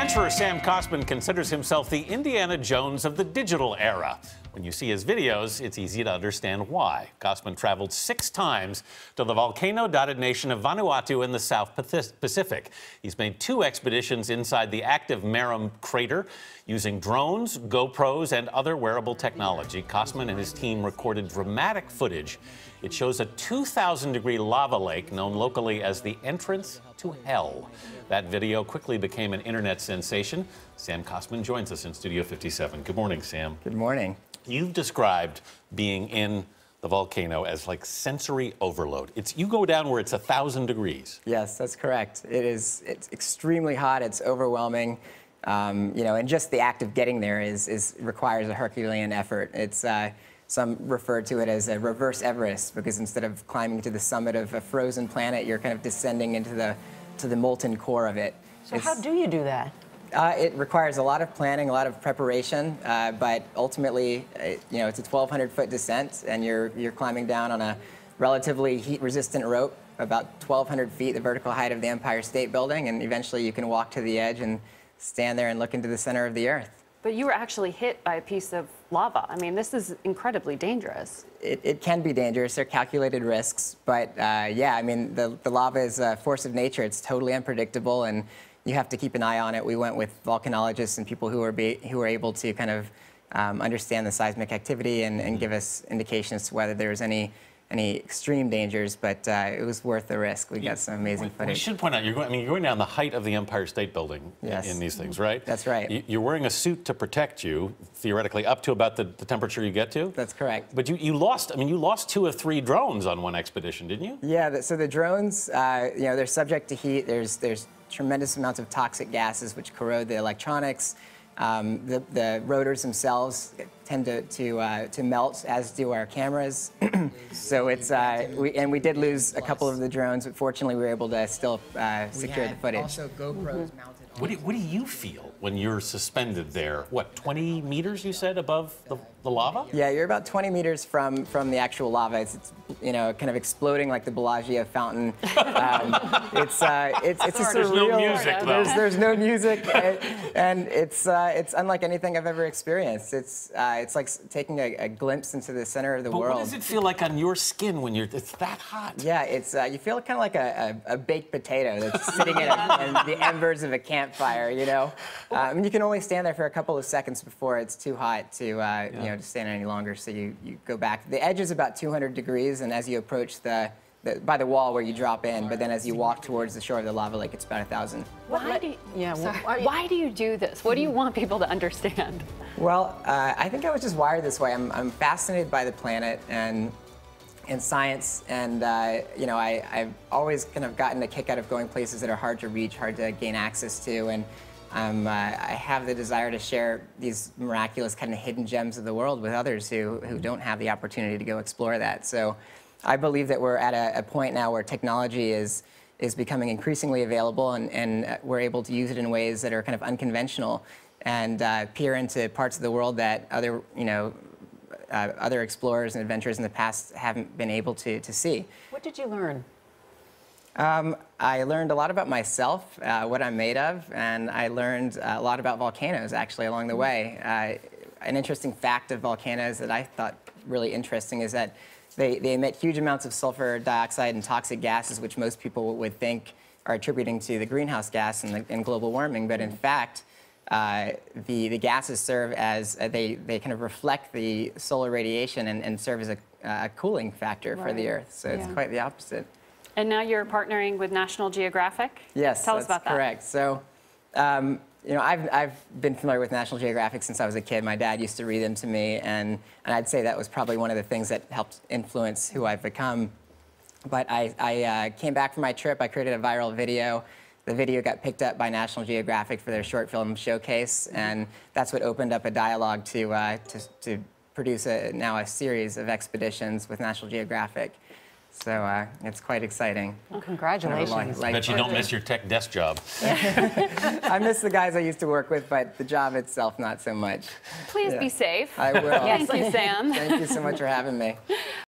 Adventurer Sam Cossman considers himself the Indiana Jones of the digital era. When you see his videos, it's easy to understand why. Cossman traveled 6 times to the volcano-dotted nation of Vanuatu in the South Pacific. He's made 2 expeditions inside the active Marum crater. Using drones, GoPros, and other wearable technology, Cossman and his team recorded dramatic footage. It shows a 2,000-degree lava lake known locally as the entrance to hell. That video quickly became an internet sensation. Sam Cossman joins us in Studio 57. Good morning, Sam. Good morning. You've described being in the volcano as like sensory overload. You go down where it's 1,000 degrees. Yes, that's correct. It's extremely hot. It's overwhelming. And just the act of getting there requires a Herculean effort. Some refer to it as a reverse Everest, because instead of climbing to the summit of a frozen planet, you're kind of descending into the molten core of it. So how do you do that? It requires a lot of planning, a lot of preparation, but ultimately, it's a 1,200-foot descent, and you're climbing down on a relatively heat-resistant rope, about 1,200 feet, the vertical height of the Empire State Building, and eventually you can walk to the edge and stand there and look into the center of the Earth. But you were actually hit by a piece of lava. I mean, this is incredibly dangerous. It can be dangerous. There are calculated risks, but yeah, I mean, the lava is a force of nature. It's totally unpredictable, and you have to keep an eye on it. We went with volcanologists and people who are able to kind of understand the seismic activity and give us indications to whether there's any extreme dangers, but it was worth the risk. We got some amazing footage. We should point out, you're going down the height of the Empire State Building in these things, right? That's right. You're wearing a suit to protect you, theoretically, up to about the temperature you get to? That's correct. But you lost 2 or 3 drones on one expedition, didn't you? Yeah, so the drones, they're subject to heat. There's tremendous amounts of toxic gases which corrode the electronics. The rotors themselves tend to melt, as do our cameras. So we did lose a couple of the drones, but fortunately we were able to still secure the footage. Also GoPros mounted. What do you feel when you're suspended there? What, 20 meters, you said, above the lava? Yeah, you're about 20 meters from the actual lava. It's kind of exploding like the Bellagio fountain. It's just There's no music, though. There's no music, and it's unlike anything I've ever experienced. It's like taking a glimpse into the center of the world. What does it feel like on your skin when it's that hot? Yeah, you feel kind of like a baked potato that's sitting in the embers of a campfire. I mean, you can only stand there for a couple of seconds before it's too hot to to stand any longer. So you go back. The edge is about 200 degrees, and as you approach by the wall where you drop in, but then as you walk towards the shore of the lava lake, it's about 1,000. Why do you do this? What do you want people to understand? Well, I think I was just wired this way. I'm fascinated by the planet and science, and I've always kind of gotten a kick out of going places that are hard to reach, hard to gain access to, and I have the desire to share these miraculous kind of hidden gems of the world with others who don't have the opportunity to go explore that. So I believe that we're at a point now where technology is becoming increasingly available, and we're able to use it in ways that are kind of unconventional and peer into parts of the world that other explorers and adventurers in the past haven't been able to see. What did you learn? I learned a lot about myself, what I'm made of, and I learned a lot about volcanoes, actually, along the way. An interesting fact of volcanoes that I thought really interesting is that they emit huge amounts of sulfur dioxide and toxic gases, which most people would think are attributing to the greenhouse gas and global warming, but in fact, the gases serve as, they kind of reflect the solar radiation and serve as a cooling factor for the Earth, so it's quite the opposite. And now you're partnering with National Geographic? Yes, Tell us about that. Correct. So, I've been familiar with National Geographic since I was a kid. My dad used to read them to me, and I'd say that was probably one of the things that helped influence who I've become. But I came back from my trip. I created a viral video. The video got picked up by National Geographic for their short film showcase, and that's what opened up a dialogue to produce now a series of expeditions with National Geographic. So it's quite exciting. Well, congratulations. I bet you don't miss your tech desk job. I miss the guys I used to work with, but the job itself, not so much. Please be safe. I will. Thank you, Sam. Thank you so much for having me.